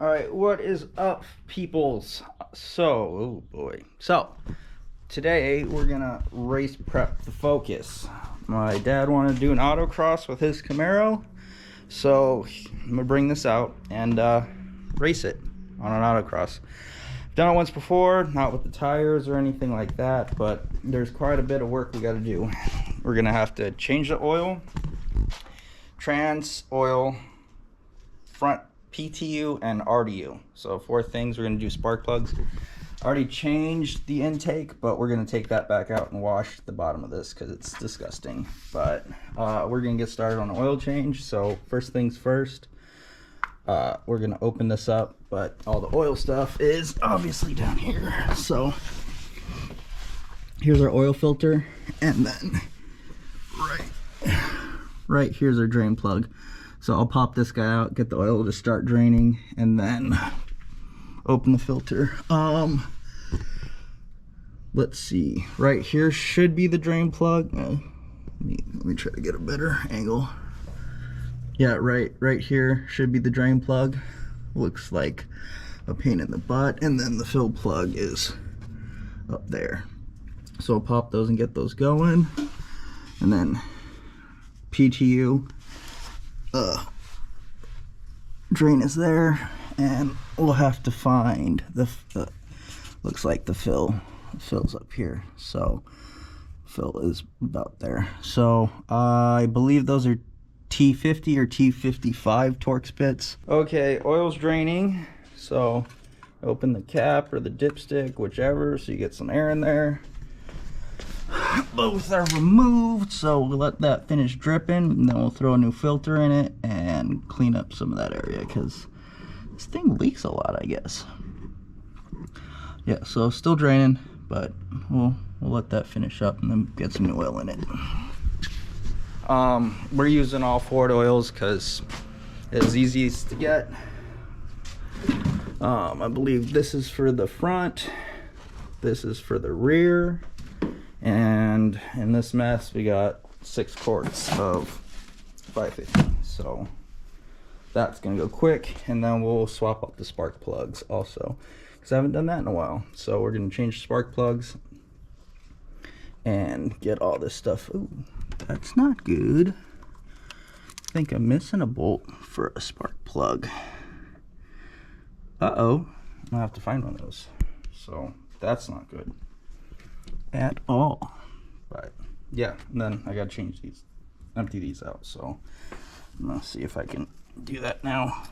All right, what is up, peoples? Oh boy. So, today we're gonna race prep the Focus. My dad wanted to do an autocross with his Camaro, so I'm gonna bring this out and race it on an autocross. I've done it once before, not with the tires or anything like that, but there's quite a bit of work we gotta do. We're gonna have to change the oil, trans oil, front PTU, and RDU. So 4 things. We're going to do spark plugs. I already changed the intake, but we're going to take that back out and wash the bottom of this because it's disgusting. But we're going to get started on the oil change. So first things first, we're going to open this up, but all the oil stuff is obviously down here. So here's our oil filter, and then right here's our drain plug. So I'll pop this guy out, get the oil to start draining, and then open the filter. Let's see. Right here should be the drain plug. Let me try to get a better angle. Yeah, right here should be the drain plug. Looks like a pain in the butt, and then the fill plug is up there. So I'll pop those and get those going, and then PTU. Drain is there, and we'll have to find the looks like the fill's up here, so fill is about there. So I believe those are T50 or T55 Torx bits. Okay, oil's draining, so open the cap or the dipstick, whichever, so you get some air in there. Both are removed, so we'll let that finish dripping, and then we'll throw a new filter in it and clean up some of that area because this thing leaks a lot, I guess. Yeah, so still draining, but we'll let that finish up and then get some new oil in it. We're using all Ford oils because it's easiest to get. I believe this is for the front, this is for the rear. And in this mess, we got 6 quarts of 550. So that's gonna go quick, and then we'll swap up the spark plugs also, because I haven't done that in a while. So we're gonna change spark plugs and get all this stuff. Ooh, that's not good. I think I'm missing a bolt for a spark plug. Uh-oh, I'll have to find one of those. So that's not good at all. But yeah, and then I gotta change these, empty these out. So I'm gonna see if I can do that now.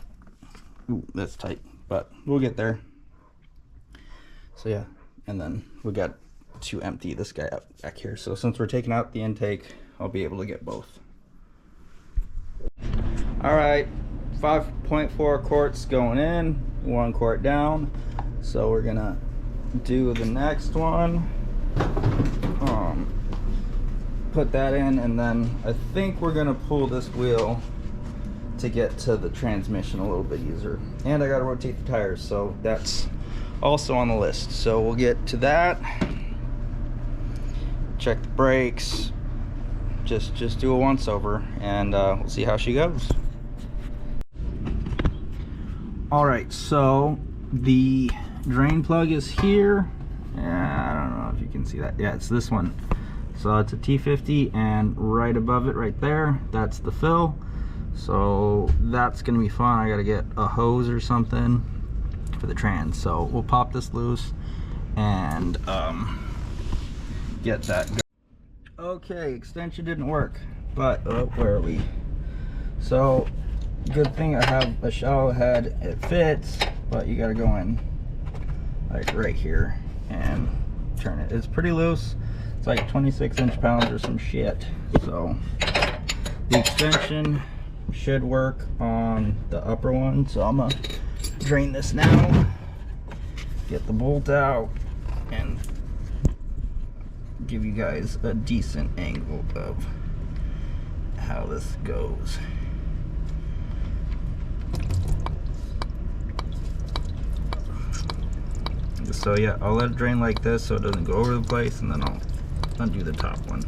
Ooh, that's tight, but we'll get there. So yeah, and then we got to empty this guy out back here. So since we're taking out the intake, I'll be able to get both. All right, 5.4 quarts going in, 1 quart down. So we're gonna do the next one. Put that in, and then I think we're gonna pull this wheel to get to the transmission a little bit easier, and I gotta rotate the tires, so that's also on the list. So we'll get to that, check the brakes, just do a once over, and we'll see how she goes. All right, so the drain plug is here. Yeah, I don't know if you can see that. Yeah, it's this one. So it's a T50, and right above it, right there, that's the fill. So that's gonna be fun. I gotta get a hose or something for the trans. So we'll pop this loose and get that going. Okay, extension didn't work, but where are we? So good thing I have a shallow head. It fits, but you gotta go in like right here and turn it. It's pretty loose. It's like 26 inch-pounds or some shit. So the extension should work on the upper one. So I'm gonna drain this now, get the bolt out, and give you guys a decent angle of how this goes. So yeah, I'll let it drain like this so it doesn't go over the place, and then I'll undo the top one.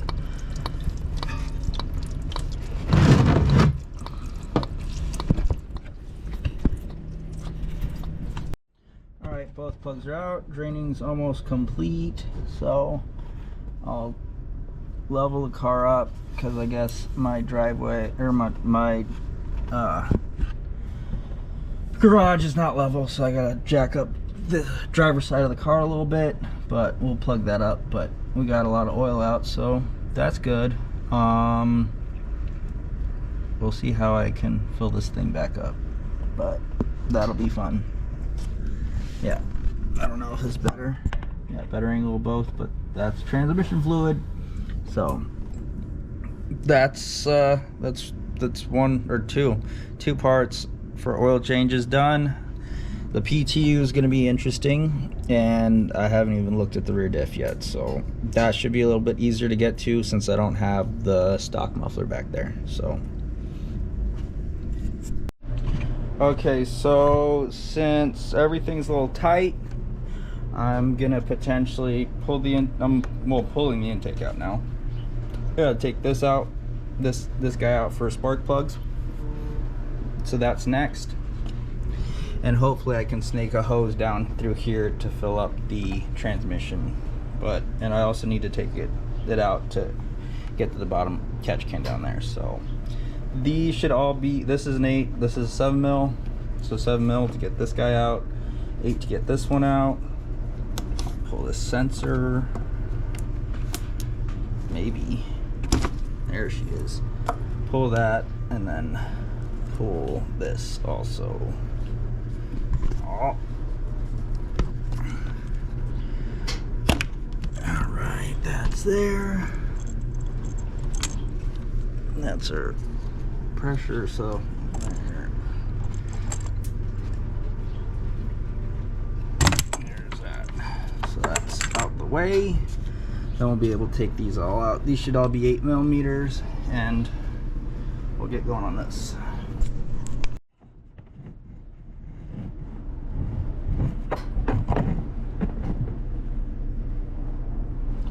Both plugs are out. Draining's almost complete, so I'll level the car up because I guess my driveway or my garage is not level, so I gotta jack up the driver's side of the car a little bit, but we'll plug that up. But we got a lot of oil out, so that's good. We'll see how I can fill this thing back up, but that'll be fun. Yeah, I don't know if it's better. Yeah, better angle of both, but that's transmission fluid. So that's one or two parts for oil changes done. The PTU is going to be interesting, and I haven't even looked at the rear diff yet, so that should be a little bit easier to get to since I don't have the stock muffler back there. So okay, so since everything's a little tight, I'm gonna potentially pull pulling the intake out now. I gotta take this out, this guy out for spark plugs. So that's next. And hopefully I can snake a hose down through here to fill up the transmission. And I also need to take it out to get to the bottom catch can down there. So these should all be, this is an 8, this is a 7 mil. So 7 mil to get this guy out, 8 to get this one out. Pull this sensor. Maybe. There she is. Pull that and then pull this also. Oh. Alright, that's there. That's our pressure, so there. There's that. So that's out the way. Then we'll be able to take these all out. These should all be 8 millimeters, and we'll get going on this.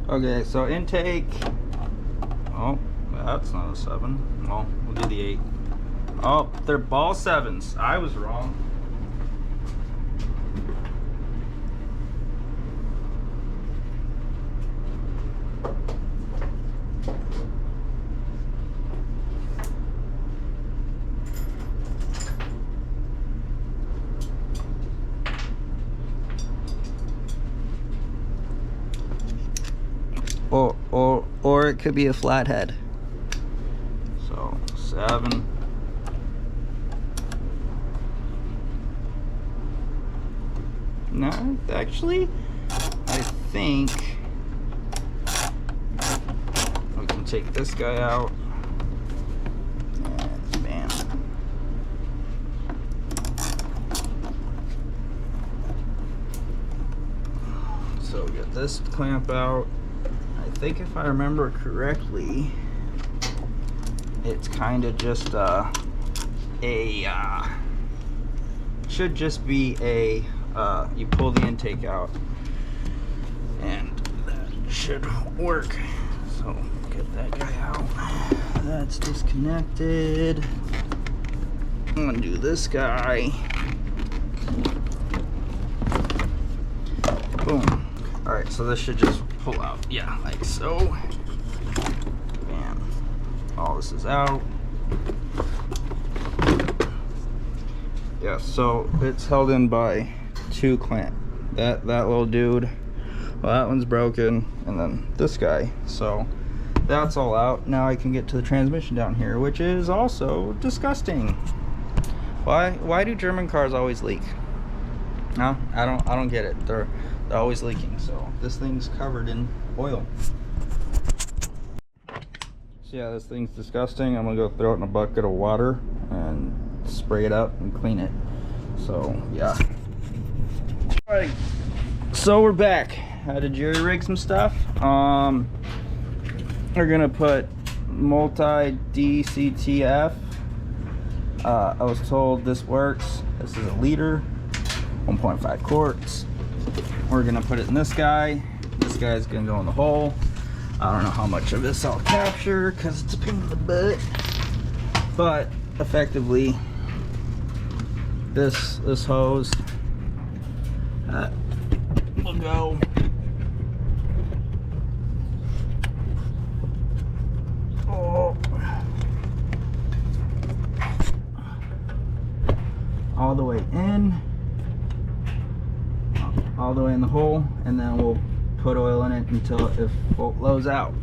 Okay, so intake. Oh, that's not a 7. Well, we'll do the 8. Oh, they're ball 7s. I was wrong. Or it could be a flathead. So 7. No, actually, I think we can take this guy out. And bam. So we got this clamp out. I think if I remember correctly, it's kind of just should just be a you pull the intake out and that should work. So get that guy out. That's disconnected. Undo this guy. Boom. Alright, so this should just pull out. Yeah, like so. Bam. All this is out. Yeah, so it's held in by 2 clamp. That little dude. Well, that one's broken. And then this guy. So that's all out. Now I can get to the transmission down here, which is also disgusting. Why do German cars always leak? No, I don't get it. They're always leaking. So this thing's covered in oil. So yeah, this thing's disgusting. I'm gonna go throw it in a bucket of water and spray it out and clean it. So yeah. All right, so we're back. I had to jerry rig some stuff. We're gonna put multi DCTF. I was told this works. This is a liter, 1.5 quarts. We're gonna put it in this guy. This guy's gonna go in the hole. I don't know how much of this I'll capture because it's a pain in the butt, but effectively this hose we'll go. Oh. All the way in. All the way in the hole, and then we'll put oil in it until it flows out.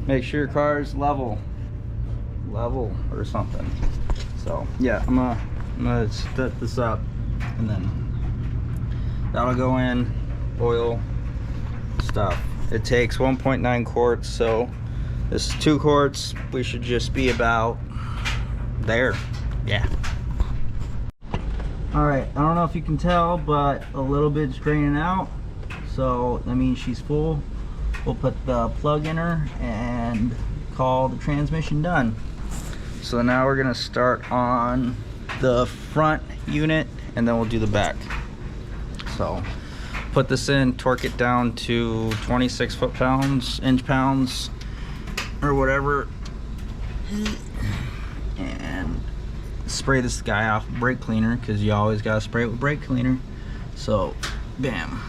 Make sure your car's level or something. So yeah, I'm gonna set this up, and then that'll go in. Oil stuff. It takes 1.9 quarts, so this is 2 quarts. We should just be about there. Yeah. Alright, I don't know if you can tell, but a little bit's draining out, so that means she's full. We'll put the plug in her and call the transmission done. So now we're gonna start on the front unit, and then we'll do the back. So put this in, torque it down to 26 foot-pounds, inch-pounds, or whatever, and spray this guy off with brake cleaner, because you always gotta spray it with brake cleaner. So bam,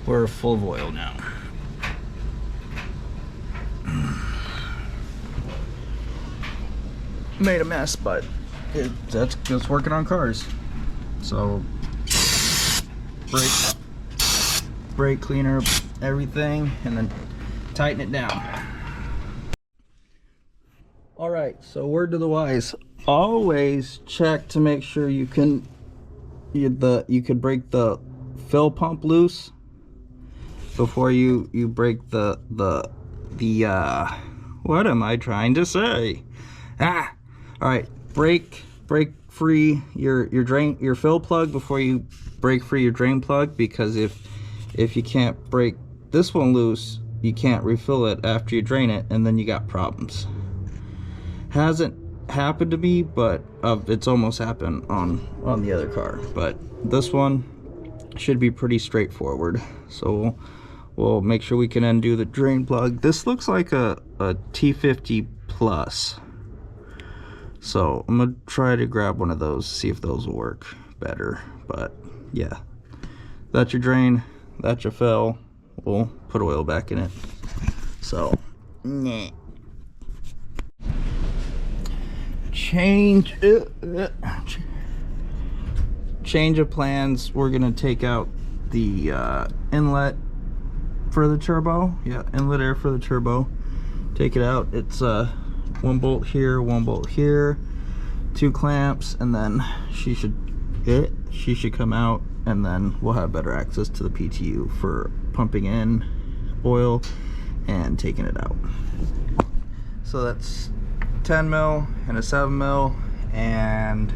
we're full of oil now. Made a mess, but that's just working on cars. So brake cleaner, everything, and then tighten it down. All right, so word to the wise: always check to make sure you could break the fill pump loose before you break the what am I trying to say? All right, break free your fill plug before you break free your drain plug, because if you can't break this one loose, you can't refill it after you drain it, and then you got problems. Hasn't happened to me, but it's almost happened on the other car, but this one should be pretty straightforward. So we'll make sure we can undo the drain plug. This looks like a T50 plus, so I'm gonna try to grab one of those, see if those will work better. But yeah, that's your drain, that's your fill. We'll put oil back in it. So change of plans. We're gonna take out the inlet for the turbo. Yeah, inlet air for the turbo. Take it out. It's 1 bolt here, 1 bolt here, 2 clamps, and then she should come out, and then we'll have better access to the PTU for pumping in oil and taking it out. So that's 10 mil and a 7 mil, and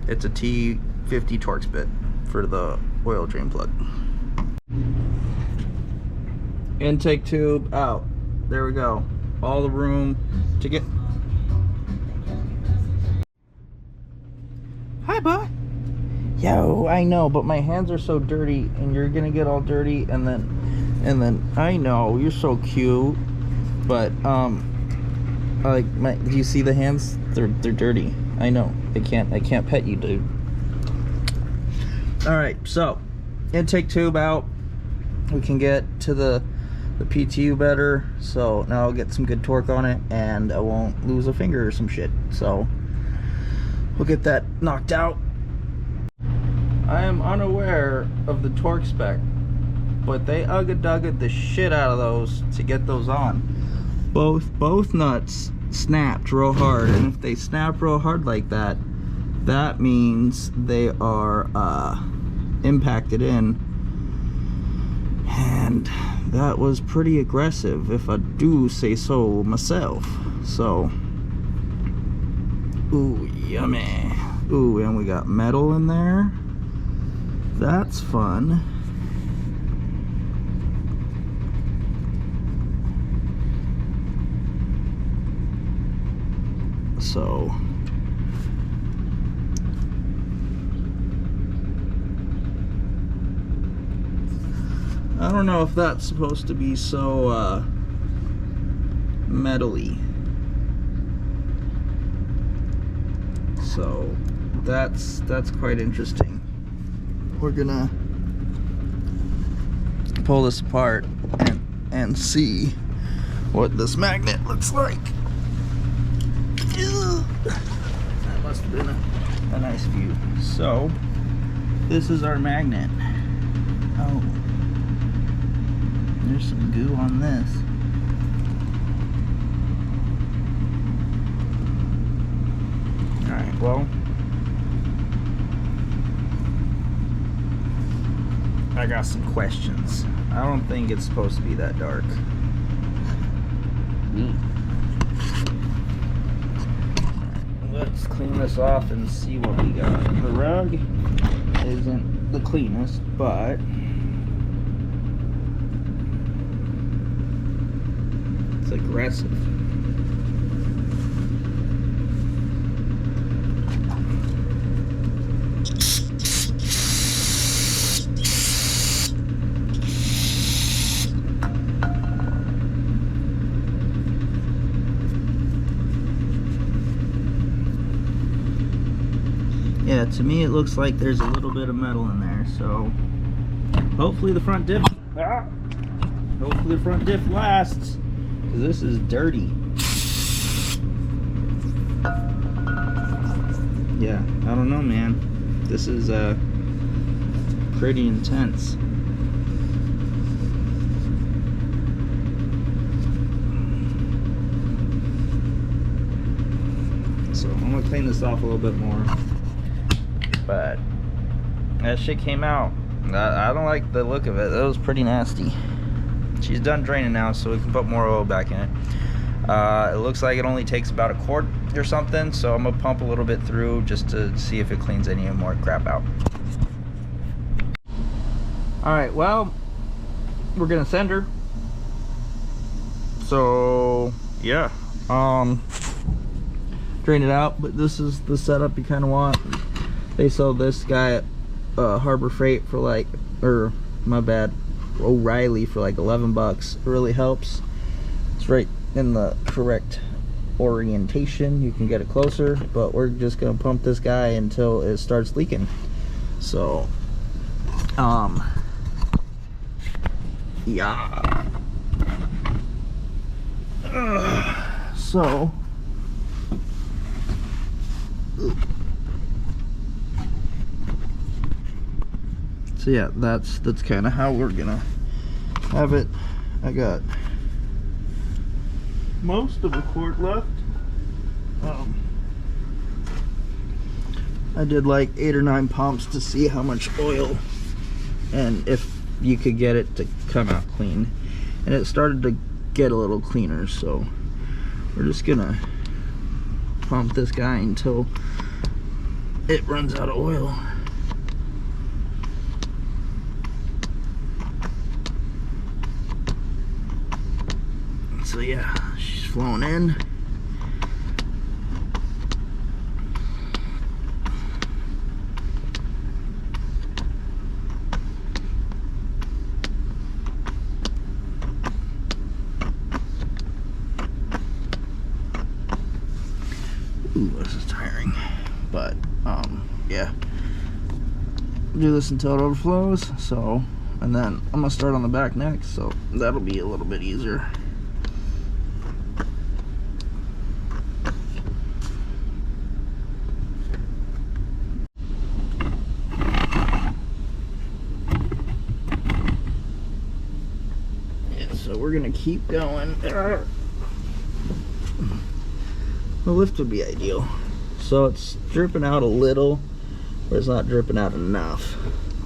it's a T50 Torx bit for the oil drain plug. Intake tube out. There we go. All the room to get. Hi, bud. Yo, I know, but my hands are so dirty, and you're gonna get all dirty, and then I know you're so cute, but like do you see the hands? They're dirty. I know. I can't pet you, dude. All right, so intake tube out. We can get to the PTU better, so now I'll get some good torque on it, and I won't lose a finger or some shit. So we'll get that knocked out. I am unaware of the torque spec, but they ugga-dugga the shit out of those to get those on. Both nuts snapped real hard, and if they snap real hard like that, that means they are impacted in, and that was pretty aggressive, if I do say so myself. So, ooh, yummy. Ooh, and we got metal in there. That's fun. So I don't know if that's supposed to be so metally. So that's quite interesting. We're gonna pull this apart and see what this magnet looks like. That must have been a nice view. So this is our magnet. Oh, there's some goo on this. Alright, well, I got some questions. I don't think it's supposed to be that dark. Let's clean this off and see what we got. The rug isn't the cleanest, but it's aggressive. Yeah, to me it looks like there's a little bit of metal in there, so hopefully the front diff lasts, because this is dirty. Yeah, I don't know, man. This is pretty intense. So I'm gonna clean this off a little bit more. But that shit came out. I don't like the look of it. That was pretty nasty. She's done draining now, so we can put more oil back in it. It looks like it only takes about a quart or something, so I'm gonna pump a little bit through just to see if it cleans any more crap out. Alright, well, we're gonna send her. So yeah, drain it out, but this is the setup you kind of want. They sell this guy at Harbor Freight for like, or my bad, O'Reilly for like 11 bucks. It really helps. It's right in the correct orientation. You can get it closer, but we're just gonna pump this guy until it starts leaking. So yeah. So yeah, that's kind of how we're gonna have it. I got most of a quart left. I did like 8 or 9 pumps to see how much oil and if you could get it to come out clean, and it started to get a little cleaner. So we're just gonna pump this guy until it runs out of oil. So yeah, she's flowing in. Ooh, this is tiring. But yeah. Do this until it overflows. So, and then I'm gonna start on the back next, so that'll be a little bit easier. So we're gonna keep going. The lift would be ideal. So it's dripping out a little, but it's not dripping out enough.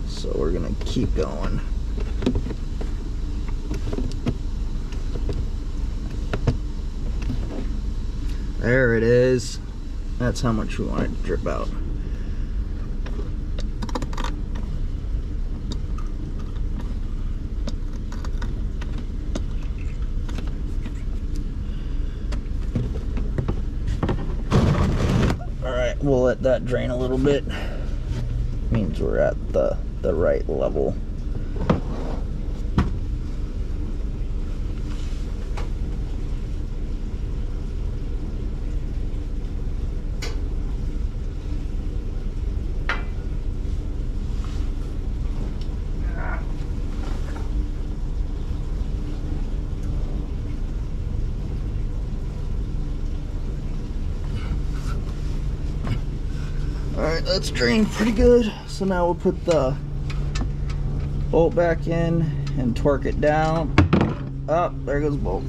So we're gonna keep going. There it is. That's how much we want it to drip out. We'll let that drain a little bit. Means we're at the right level. Alright, that's drained pretty good. So now we'll put the bolt back in and torque it down. Oh, there goes the bolt.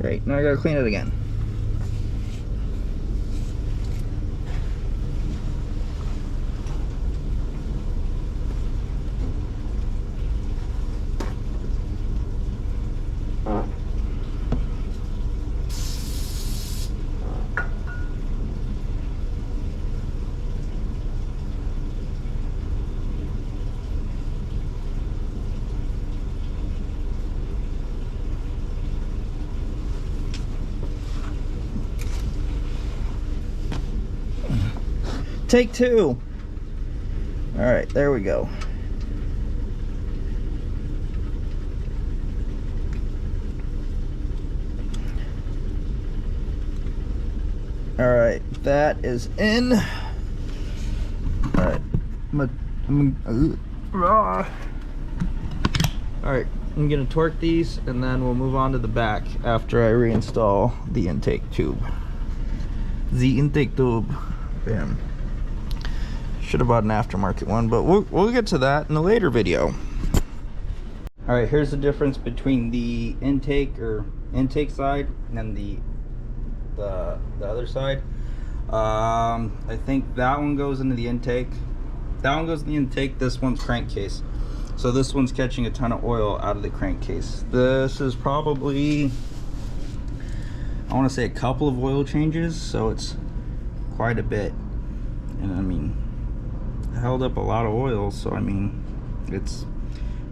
Great, now I gotta clean it again. Take two. All right, there we go. All right, that is in. All right, all right, I'm gonna torque these and then we'll move on to the back after I reinstall the intake tube. The intake tube. Bam. Should have bought an aftermarket one, but we'll get to that in a later video. All right, here's the difference between the intake side and the other side. I think that one goes into the intake. That one goes in the intake. This one's crankcase. So this one's catching a ton of oil out of the crankcase. This is probably, I want to say, a couple of oil changes, so it's quite a bit. And I mean, held up a lot of oil, so I mean, it's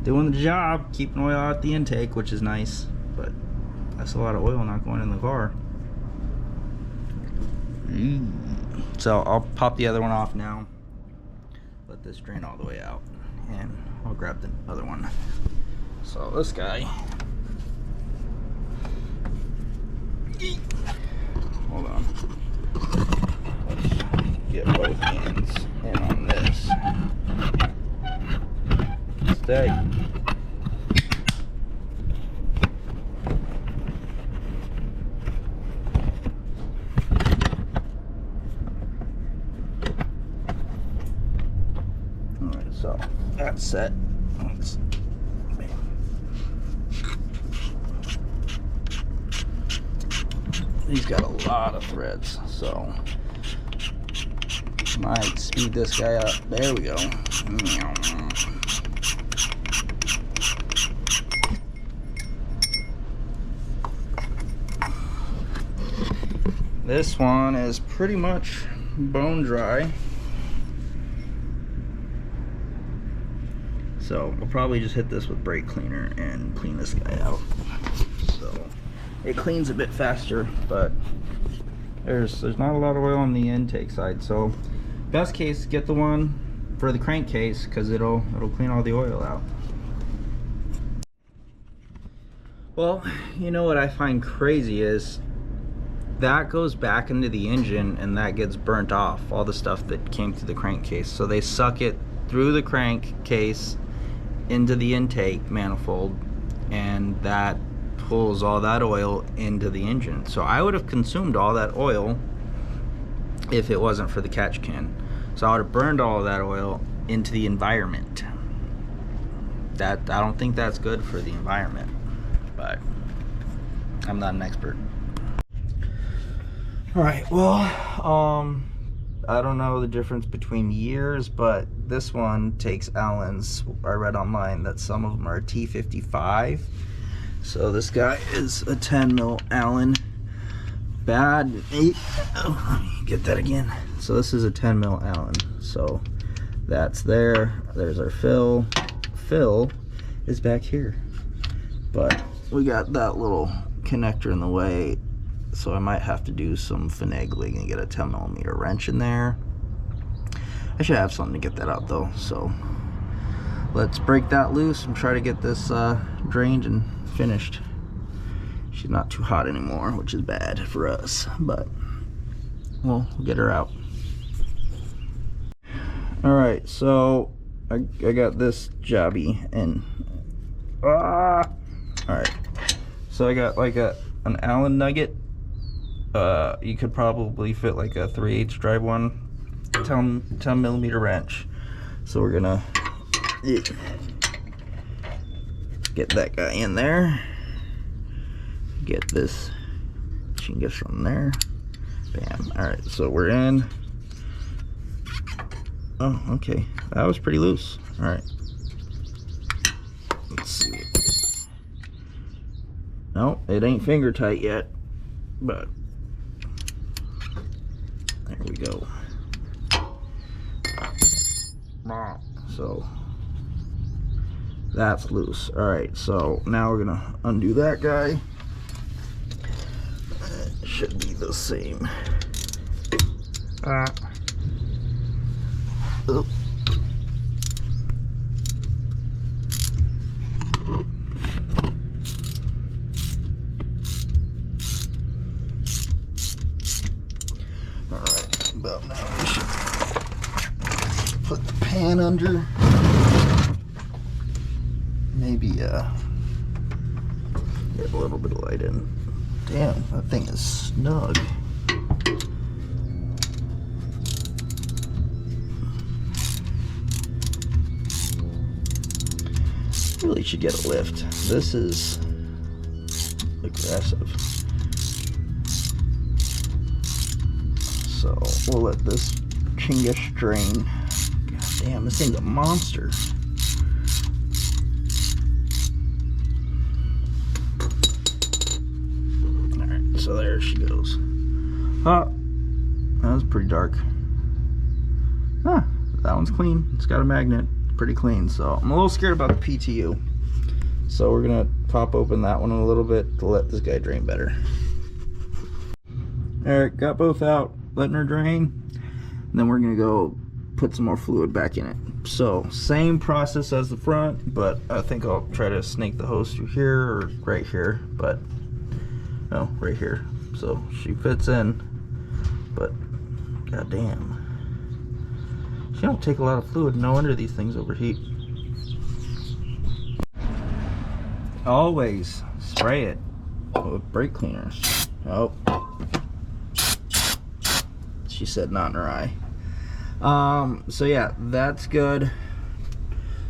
doing the job, keeping oil out the intake, which is nice, but that's a lot of oil not going in the car. So I'll pop the other one off now, let this drain all the way out, and I'll grab the other one. So this guy, hold on, let's get both hands in on this. Stay. Alright, so that's set. He's got a lot of threads, so might speed this guy up. There we go. This one is pretty much bone dry, so we'll probably just hit this with brake cleaner and clean this guy out. So it cleans a bit faster, but there's not a lot of oil on the intake side. So best case, get the one for the crankcase because it'll clean all the oil out. Well, you know what I find crazy is that goes back into the engine and that gets burnt off, all the stuff that came through the crankcase. So they suck it through the crankcase into the intake manifold, and that pulls all that oil into the engine. So I would have consumed all that oil if it wasn't for the catch can. So I would have burned all of that oil into the environment. I don't think that's good for the environment, but I'm not an expert. All right, well, I don't know the difference between years, but this one takes Allens. I read online that some of them are T55. So this guy is a 10 mil Allen. Bad. Oh, get that again. So this is a 10 mil Allen. So that's there. There's our fill. Fill is back here. But we got that little connector in the way. So I might have to do some finagling and get a 10 millimeter wrench in there. I should have something to get that out though. So let's break that loose and try to get this drained and finished. She's not too hot anymore, which is bad for us, but we'll get her out. All right, so I got this jobby and all right, so I got like an Allen nugget. You could probably fit like a 3/8 drive one, 10 millimeter wrench. So we're gonna get that guy in there, get this chingus from there, bam. All right, so we're in. Oh, okay, that was pretty loose. All right, let's see. No, it ain't finger tight yet, but there we go. So that's loose. All right, so now we're gonna undo that guy. It should be the same. Oop. All right, about now we should put the pan under. Maybe get a little bit of light in. Damn, that thing is snug. Really should get a lift. This is aggressive. So we'll let this chingus drain. God damn, this thing's a monster. Alright, so there she goes. Oh, that was pretty dark. Huh, that one's clean. It's got a magnet. Pretty clean. So I'm a little scared about the PTU. So we're gonna pop open that one a little bit to let this guy drain better. Alright, got both out, letting her drain. And then we're gonna go put some more fluid back in it. So same process as the front, but I think I'll try to snake the hose through here or right here, but no, right here. So she fits in, but goddamn, she don't take a lot of fluid. No wonder these things overheat. Always spray it with brake cleaner. Oh, she said not in her eye. So yeah, that's good.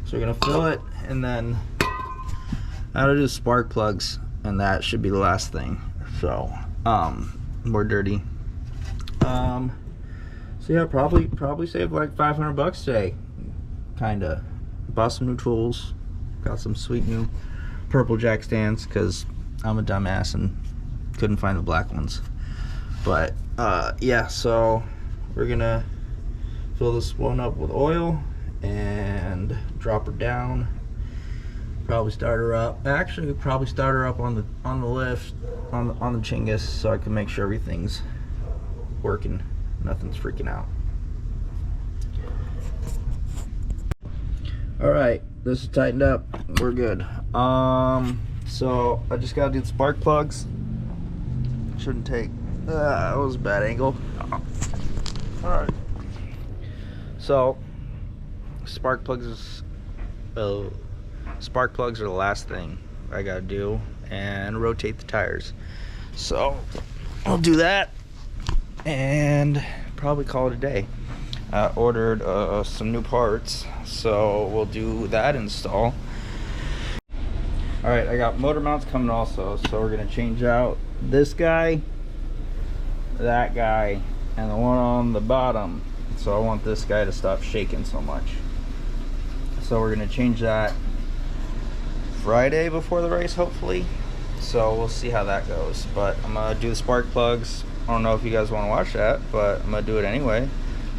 So we're gonna fill it, and then how to do spark plugs, and that should be the last thing. So more dirty. So yeah, probably saved like $500 today. Kinda bought some new tools, got some sweet new purple jack stands because I'm a dumbass and couldn't find the black ones. But yeah, so we're gonna fill this one up with oil and drop her down. Probably start her up. Actually, probably start her up on the lift on the chingus so I can make sure everything's working. Nothing's freaking out. All right, this is tightened up. We're good. So I just gotta do the spark plugs. Shouldn't take. That was a bad angle. All right. So spark plugs are the last thing I gotta do, and rotate the tires. So I'll do that and probably call it a day. I ordered some new parts, so we'll do that install. Alright, I got motor mounts coming also, so we're gonna change out this guy, that guy, and the one on the bottom. So I want this guy to stop shaking so much. So we're gonna change that Friday before the race, hopefully. So we'll see how that goes. But I'm gonna do the spark plugs. I don't know if you guys want to watch that, but I'm gonna do it anyway.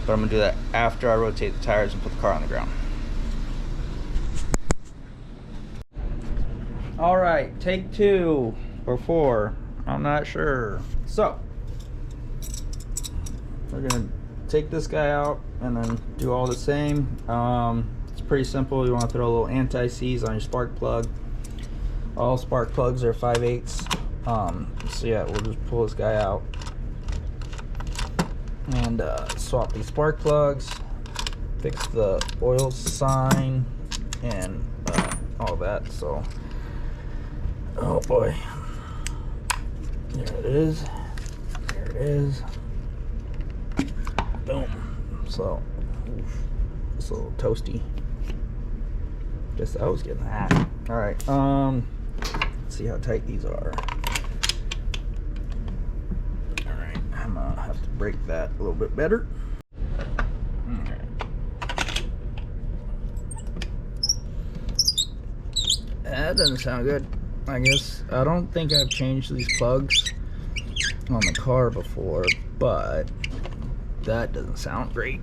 But I'm gonna do that after I rotate the tires and put the car on the ground. All right, take 2 or 4. I'm not sure. So we're gonna take this guy out and then do all the same. It's pretty simple. You want to throw a little anti-seize on your spark plug. All spark plugs are 5/8. So yeah, we'll just pull this guy out and swap these spark plugs, fix the oil sign and all that. So, oh boy, there it is. There it is. Boom. So, it's a little toasty. Guess I was getting that. All right. Let's see how tight these are. All right. I'm gonna have to break that a little bit better. That doesn't sound good. I guess I don't think I've changed these plugs on the car before, but that doesn't sound great.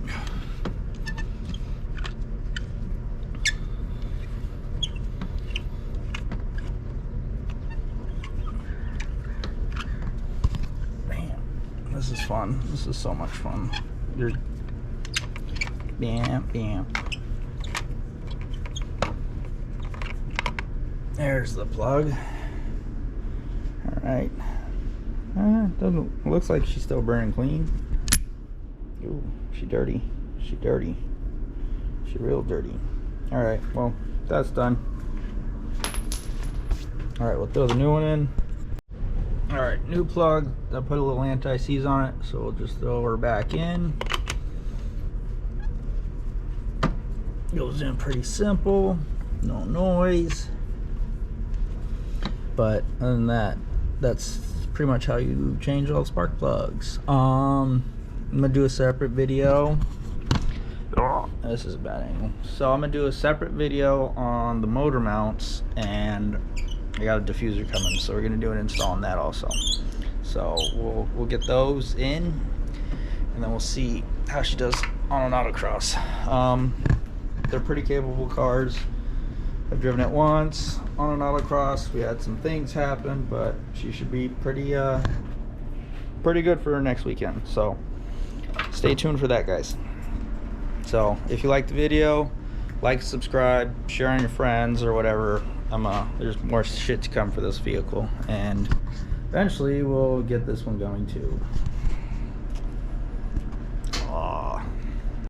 Man, this is fun. This is so much fun. Bam, bam. There's the plug. All right. Looks like she's still burning clean. Ooh, she dirty. She dirty. She real dirty. All right. Well, that's done. All right. We'll throw the new one in. All right. New plug. I put a little anti-seize on it, so we'll just throw her back in. Goes in pretty simple. No noise. But other than that, that's pretty much how you change all spark plugs. I'm gonna do a separate video. Oh, this is a bad angle. So I'm gonna do a separate video on the motor mounts, and I got a diffuser coming, so we're gonna do an install on that also. So we'll get those in, and then we'll see how she does on an autocross. They're pretty capable cars. I've driven it once on an autocross. We had some things happen, but she should be pretty good for her next weekend. So stay tuned for that, guys. So if you like the video, like, subscribe, share on your friends or whatever. There's more shit to come for this vehicle, and eventually we'll get this one going too.